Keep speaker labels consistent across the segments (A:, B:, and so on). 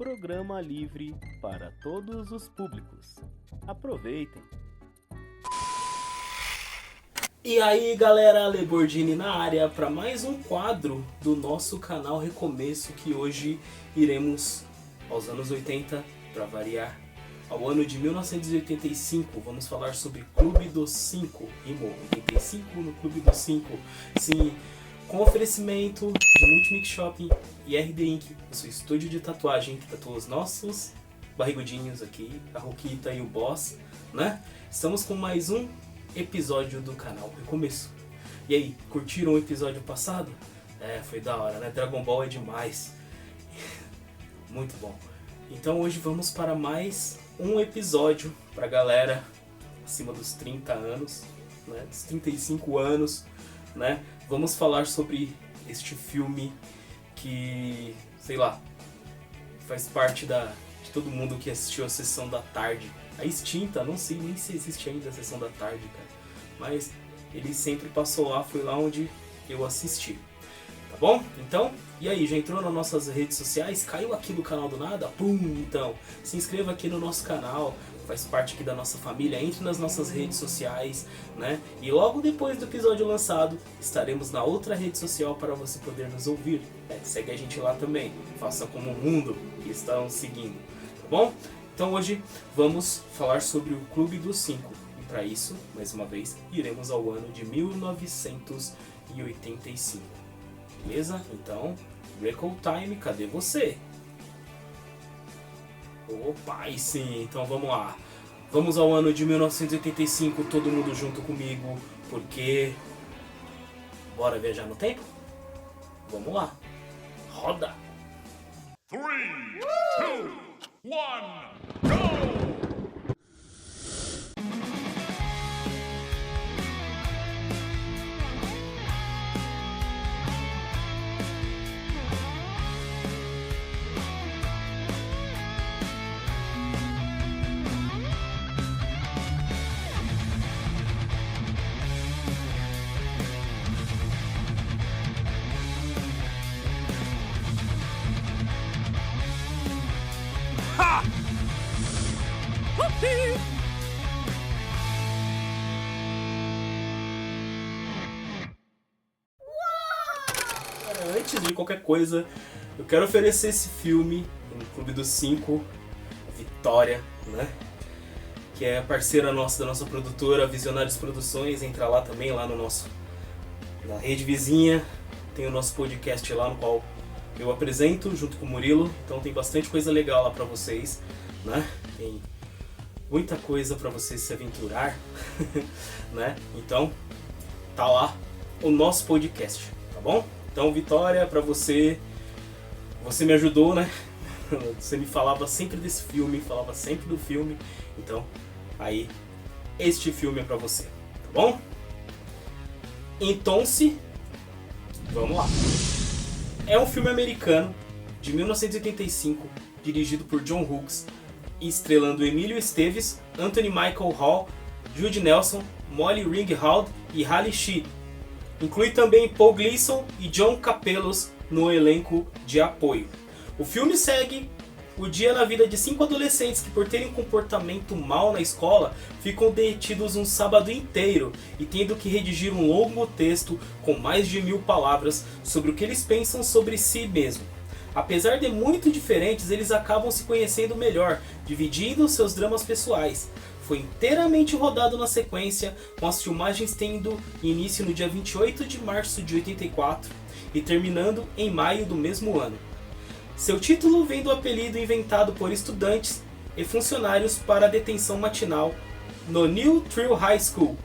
A: programa livre para todos os públicos. Aproveitem!
B: E aí galera, Lebordini na área para mais um quadro do nosso canal Recomeço, que hoje iremos aos anos 80, para variar, ao ano de 1985. Vamos falar sobre Clube dos 5, rimou, 85 no Clube dos 5, sim, com oferecimento de Multimix Shopping e RD Inc, o seu estúdio de tatuagem que tatua os nossos barrigudinhos aqui, a Roquita e o Boss, né? Estamos com mais um episódio do canal Recomeço. E aí, curtiram o episódio passado? Foi da hora, né? Dragon Ball é demais. Muito bom. Então hoje vamos para mais um episódio pra galera acima dos 30 anos, né? Dos 35 anos, né? Vamos falar sobre este filme que, sei lá, faz parte de todo mundo que assistiu a Sessão da Tarde. A extinta, não sei nem se existe ainda a Sessão da Tarde, cara. Mas ele sempre passou lá, foi lá onde eu assisti. Tá bom? Então, e aí, já entrou nas nossas redes sociais? Caiu aqui do canal do nada? Pum! Então, se inscreva aqui no nosso canal, faz parte aqui da nossa família, entre nas nossas redes sociais, né? E logo depois do episódio lançado, estaremos na outra rede social para você poder nos ouvir. Segue a gente lá também, faça como o mundo que estão seguindo, tá bom? Então hoje vamos falar sobre o Clube dos 5. E para isso, mais uma vez, iremos ao ano de 1985. Beleza? Então, Recall Time, cadê você? Opa, aí sim, então vamos lá. Vamos ao ano de 1985, todo mundo junto comigo, porque... Bora viajar no tempo? Vamos lá. Roda!
C: 3, 2, 1, go!
B: Antes de qualquer coisa, eu quero oferecer esse filme no Clube dos 5, Vitória, né? Que é parceira nossa, da nossa produtora Visionários Produções. Entra lá também, lá no nosso, na rede vizinha, tem o nosso podcast lá, no qual eu apresento junto com o Murilo. Então tem bastante coisa legal lá pra vocês, né? Tem muita coisa pra vocês se aventurar, né? Então tá lá o nosso podcast, tá bom? Então, Vitória, pra você me ajudou, né? Você me falava sempre desse filme, falava sempre do filme. Então, aí, este filme é pra você, tá bom? Então, vamos lá. É um filme americano, de 1985, dirigido por John Hughes, estrelando Emílio Esteves, Anthony Michael Hall, Jude Nelson, Molly Ringwald e Halle Shea. Inclui também Paul Gleason e John Kapelos no elenco de apoio. O filme segue o dia na vida de 5 adolescentes que, por terem comportamento mal na escola, ficam detidos um sábado inteiro e tendo que redigir um longo texto com mais de 1000 palavras sobre o que eles pensam sobre si mesmo. Apesar de muito diferentes, eles acabam se conhecendo melhor, dividindo seus dramas pessoais. Foi inteiramente rodado na sequência, com as filmagens tendo início no dia 28 de março de 84 e terminando em maio do mesmo ano. Seu título vem do apelido inventado por estudantes e funcionários para a detenção matinal no New Trill High School,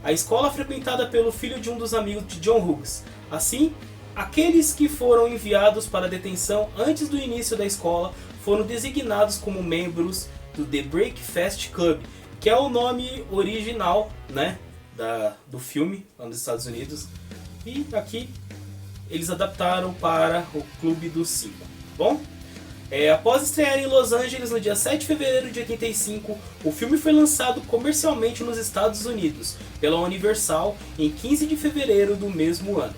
B: a escola frequentada pelo filho de um dos amigos de John Hughes. Assim, aqueles que foram enviados para a detenção antes do início da escola foram designados como membros do The Breakfast Club, que é o nome original, né, do filme lá nos Estados Unidos. E aqui eles adaptaram para o Clube dos 5. Bom, após estrear em Los Angeles no dia 7 de fevereiro de 85, o filme foi lançado comercialmente nos Estados Unidos pela Universal em 15 de fevereiro do mesmo ano.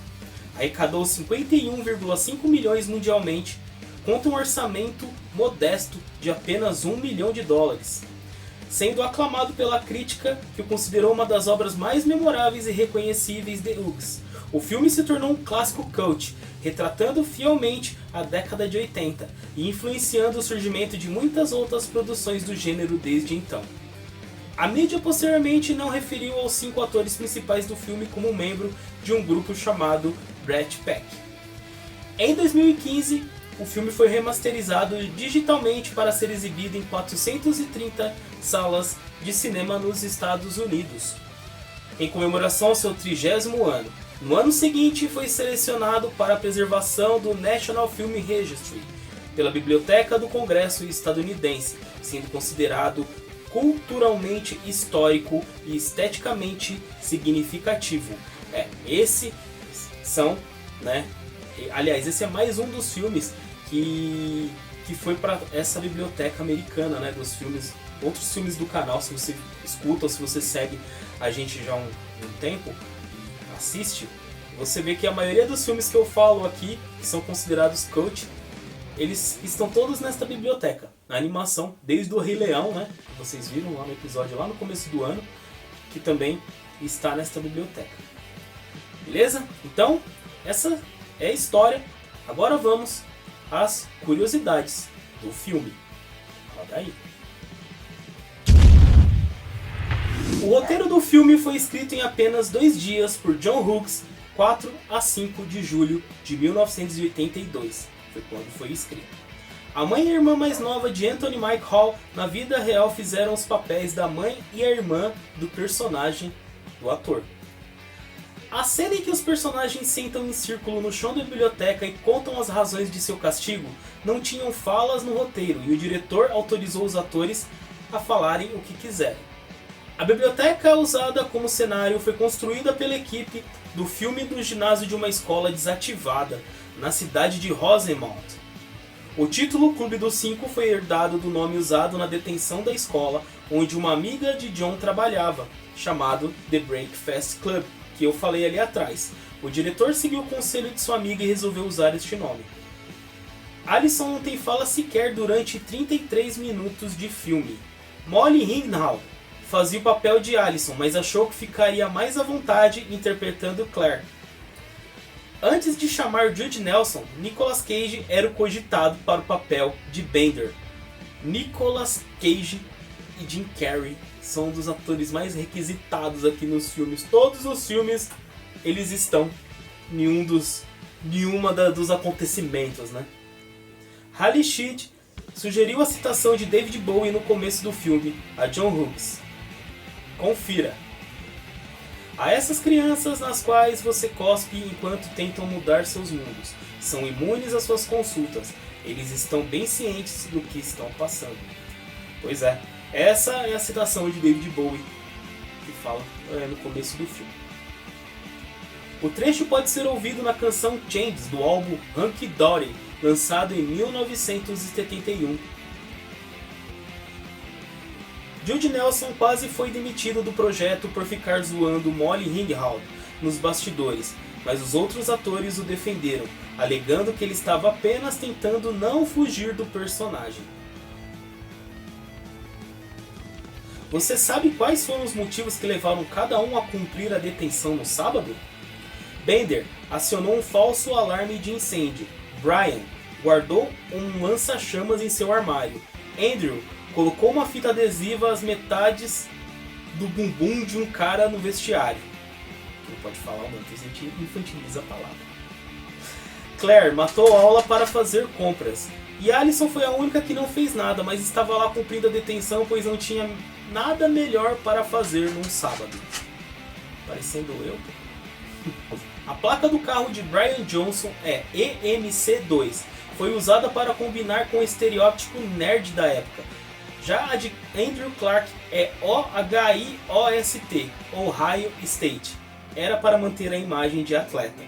B: Arrecadou 51,5 milhões mundialmente, conta um orçamento modesto de apenas $1 milhão, sendo aclamado pela crítica, que o considerou uma das obras mais memoráveis e reconhecíveis de Hughes. O filme se tornou um clássico cult, retratando fielmente a década de 80 e influenciando o surgimento de muitas outras produções do gênero desde então. A mídia posteriormente não referiu aos 5 atores principais do filme como membro de um grupo chamado Brat Pack. Em 2015, o filme foi remasterizado digitalmente para ser exibido em 430 salas de cinema nos Estados Unidos, em comemoração ao seu 30º ano. No ano seguinte, foi selecionado para a preservação do National Film Registry pela Biblioteca do Congresso estadunidense, sendo considerado culturalmente histórico e esteticamente significativo. Esse é mais um dos filmes que foi para essa biblioteca americana, né, dos filmes, outros filmes do canal. Se você escuta ou se você segue a gente já há um tempo, assiste, você vê que a maioria dos filmes que eu falo aqui, que são considerados cult, eles estão todos nesta biblioteca. A animação, desde o Rei Leão, né, que vocês viram lá no episódio lá no começo do ano, que também está nesta biblioteca. Beleza? Então, essa é a história. Agora vamos às curiosidades do filme. Roda aí. O roteiro do filme foi escrito em apenas 2 dias por John Hughes, 4 a 5 de julho de 1982. Foi quando foi escrito. A mãe e a irmã mais nova de Anthony Michael Hall na vida real fizeram os papéis da mãe e a irmã do personagem do ator. A cena em que os personagens sentam em círculo no chão da biblioteca e contam as razões de seu castigo não tinham falas no roteiro e o diretor autorizou os atores a falarem o que quiserem. A biblioteca usada como cenário foi construída pela equipe do filme do ginásio de uma escola desativada na cidade de Rosemont. O título Clube dos 5 foi herdado do nome usado na detenção da escola onde uma amiga de John trabalhava, chamado The Breakfast Club, que eu falei ali atrás. O diretor seguiu o conselho de sua amiga e resolveu usar este nome. Allison não tem fala sequer durante 33 minutos de filme. Molly Ringwald fazia o papel de Allison, mas achou que ficaria mais à vontade interpretando Claire. Antes de chamar Judd Nelson, Nicolas Cage era o cogitado para o papel de Bender. Nicolas Cage e Jim Carrey são um dos atores mais requisitados aqui nos filmes. Todos os filmes eles estão em dos acontecimentos, né? Hally Sheed sugeriu a citação de David Bowie no começo do filme a John Hughes. Confira. A essas crianças nas quais você cospe enquanto tentam mudar seus mundos. São imunes às suas consultas. Eles estão bem cientes do que estão passando. Pois é, essa é a citação de David Bowie que fala no começo do filme. O trecho pode ser ouvido na canção Changes do álbum Hunky Dory, lançado em 1971. Judd Nelson quase foi demitido do projeto por ficar zoando Molly Ringwald nos bastidores, mas os outros atores o defenderam, alegando que ele estava apenas tentando não fugir do personagem. Você sabe quais foram os motivos que levaram cada um a cumprir a detenção no sábado? Bender acionou um falso alarme de incêndio. Brian guardou um lança-chamas em seu armário. Andrew colocou uma fita adesiva às metades do bumbum de um cara no vestiário. Não pode falar muito, a gente infantiliza a palavra. Claire matou a aula para fazer compras. E Allison foi a única que não fez nada, mas estava lá cumprindo a detenção, pois não tinha nada melhor para fazer num sábado. Parecendo eu. A placa do carro de Brian Johnson é EMC2. Foi usada para combinar com o estereótipo nerd da época. Já a de Andrew Clark é OHIOST, Ohio State. Era para manter a imagem de atleta.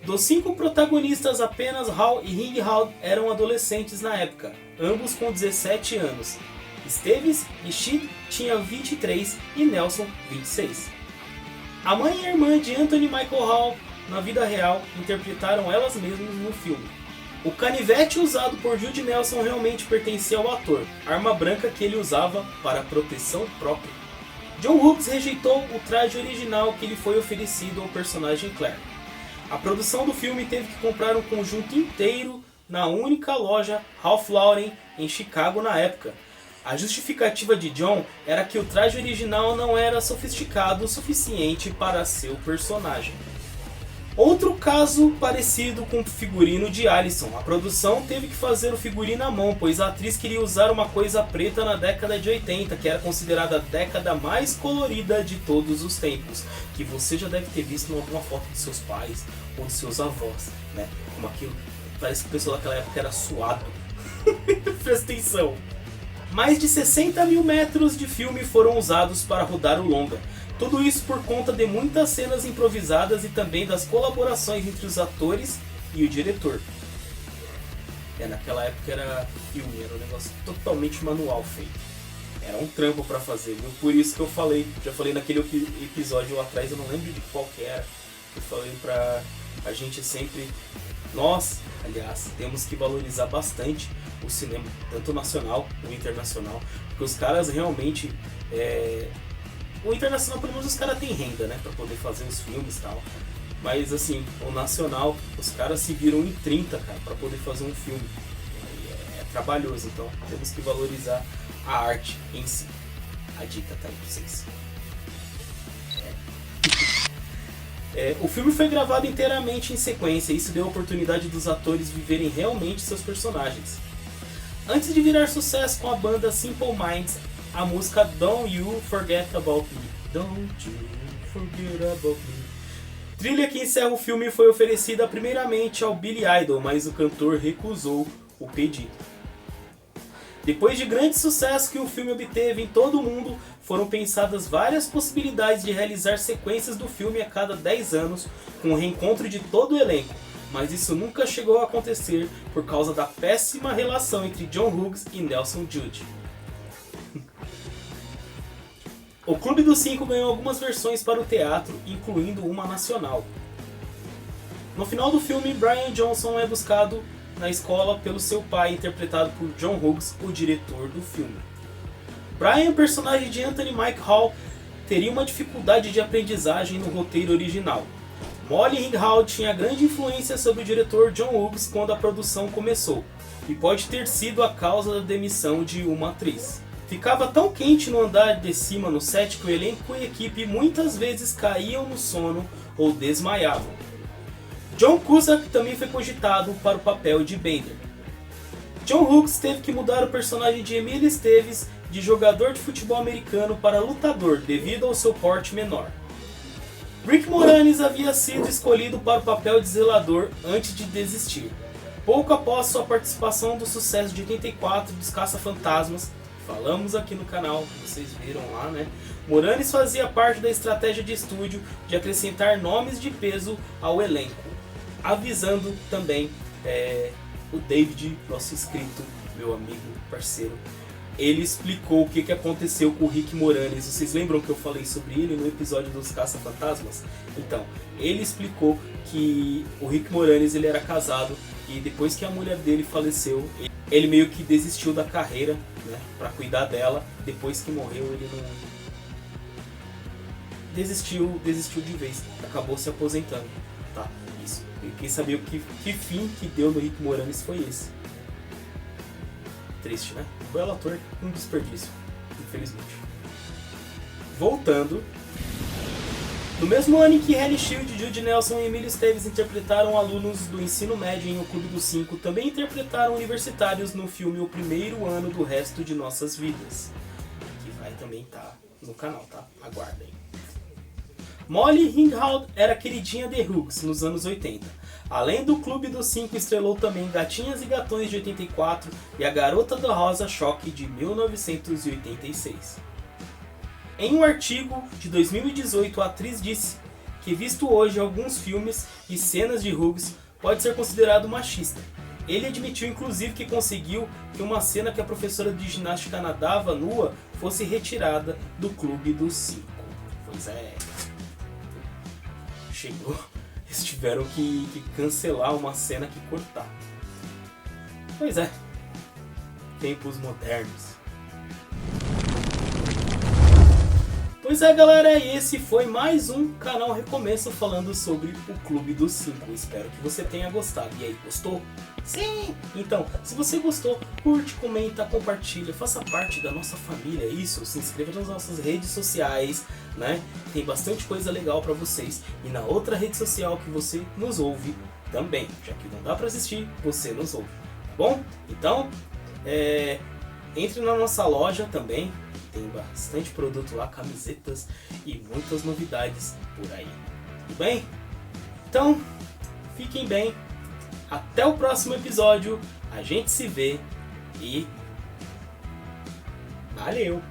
B: Dos 5 protagonistas, apenas Hall e Ringwald eram adolescentes na época, ambos com 17 anos. Stevens e Sheed tinham 23 e Nelson 26. A mãe e a irmã de Anthony Michael Hall, na vida real, interpretaram elas mesmas no filme. O canivete usado por Judd Nelson realmente pertencia ao ator, arma branca que ele usava para proteção própria. John Hughes rejeitou o traje original que lhe foi oferecido ao personagem Claire. A produção do filme teve que comprar um conjunto inteiro na única loja Ralph Lauren em Chicago na época. A justificativa de John era que o traje original não era sofisticado o suficiente para seu personagem. Outro caso parecido com o figurino de Alison. A produção teve que fazer o figurino à mão, pois a atriz queria usar uma coisa preta na década de 80, que era considerada a década mais colorida de todos os tempos, que você já deve ter visto em alguma foto de seus pais ou de seus avós, né? Como aquilo, parece que o pessoal daquela época era suado. Presta atenção. Mais de 60 mil metros de filme foram usados para rodar o longa. Tudo isso por conta de muitas cenas improvisadas e também das colaborações entre os atores e o diretor. Naquela época era filme, era um negócio totalmente manual feito. Era um trampo pra fazer, viu? Por isso que eu falei, já falei naquele episódio lá atrás, eu não lembro de qual que era. Eu falei pra a gente sempre, nós, aliás, temos que valorizar bastante o cinema, tanto nacional como internacional, porque os caras realmente... O internacional, pelo menos, os caras têm renda, né, pra poder fazer os filmes e tal. Mas, assim, o nacional, os caras se viram em 30, cara, pra poder fazer um filme. É trabalhoso, então temos que valorizar a arte em si. A dica tá aí pra vocês. O filme foi gravado inteiramente em sequência, e isso deu a oportunidade dos atores viverem realmente seus personagens. Antes de virar sucesso com a banda Simple Minds, a música Don't You Forget About Me. Don't You Forget About Me. Trilha que encerra o filme foi oferecida primeiramente ao Billy Idol, mas o cantor recusou o pedido. Depois de grande sucesso que o filme obteve em todo o mundo, foram pensadas várias possibilidades de realizar sequências do filme a cada 10 anos, com o reencontro de todo o elenco, mas isso nunca chegou a acontecer por causa da péssima relação entre John Hughes e Nelson Judd. O Clube dos Cinco ganhou algumas versões para o teatro, incluindo uma nacional. No final do filme, Brian Johnson é buscado na escola pelo seu pai, interpretado por John Hughes, o diretor do filme. Brian, personagem de Anthony Mike Hall, teria uma dificuldade de aprendizagem no roteiro original. Molly Ringwald tinha grande influência sobre o diretor John Hughes quando a produção começou, e pode ter sido a causa da demissão de uma atriz. Ficava tão quente no andar de cima no set que o elenco e a equipe muitas vezes caíam no sono ou desmaiavam. John Cusack também foi cogitado para o papel de Bender. John Hughes teve que mudar o personagem de Emílio Esteves de jogador de futebol americano para lutador devido ao seu porte menor. Rick Moranis havia sido escolhido para o papel de zelador antes de desistir. Pouco após sua participação do sucesso de 84 dos Caça-Fantasmas, falamos aqui no canal, vocês viram lá, né? Moranis fazia parte da estratégia de estúdio de acrescentar nomes de peso ao elenco, avisando também o David, nosso inscrito, meu amigo, parceiro. Ele explicou o que aconteceu com o Rick Moranis. Vocês lembram que eu falei sobre ele no episódio dos Caça-Fantasmas? Então, ele explicou que o Rick Moranis ele era casado e depois que a mulher dele faleceu, ele meio que desistiu da carreira, né, para cuidar dela. Depois que morreu, ele não desistiu de vez, acabou se aposentando, tá? Isso. E quem sabia que fim que deu no Rick Moranis foi esse. Triste, né? Um belo ator, um desperdício, infelizmente. Voltando. No mesmo ano em que Haley Shield, Judd Nelson e Emílio Esteves interpretaram alunos do ensino médio em O Clube dos Cinco, também interpretaram universitários no filme O Primeiro Ano do Resto de Nossas Vidas, que vai também estar no canal, tá? Aguardem. Molly Ringwald era queridinha de Hughes nos anos 80. Além do Clube dos Cinco, estrelou também Gatinhas e Gatões de 84 e A Garota da Rosa Choque de 1986. Em um artigo de 2018, a atriz disse que, visto hoje alguns filmes e cenas de Hughes, pode ser considerado machista. Ele admitiu inclusive que conseguiu que uma cena que a professora de ginástica nadava nua fosse retirada do Clube dos Cinco. Pois é. Chegou. Eles tiveram que cancelar uma cena que cortar. Pois é, tempos modernos. Pois é, galera, esse foi mais um Canal Recomeço falando sobre o Clube dos 5. Espero que você tenha gostado. E aí, gostou? Sim! Então, se você gostou, curte, comenta, compartilha, faça parte da nossa família. Isso, se inscreva nas nossas redes sociais, né? Tem bastante coisa legal pra vocês. E na outra rede social que você nos ouve também. Já que não dá pra assistir, você nos ouve. Tá bom? Então, entre na nossa loja também. Tem bastante produto lá, camisetas e muitas novidades por aí. Tudo bem? Então, fiquem bem. Até o próximo episódio. A gente se vê e valeu!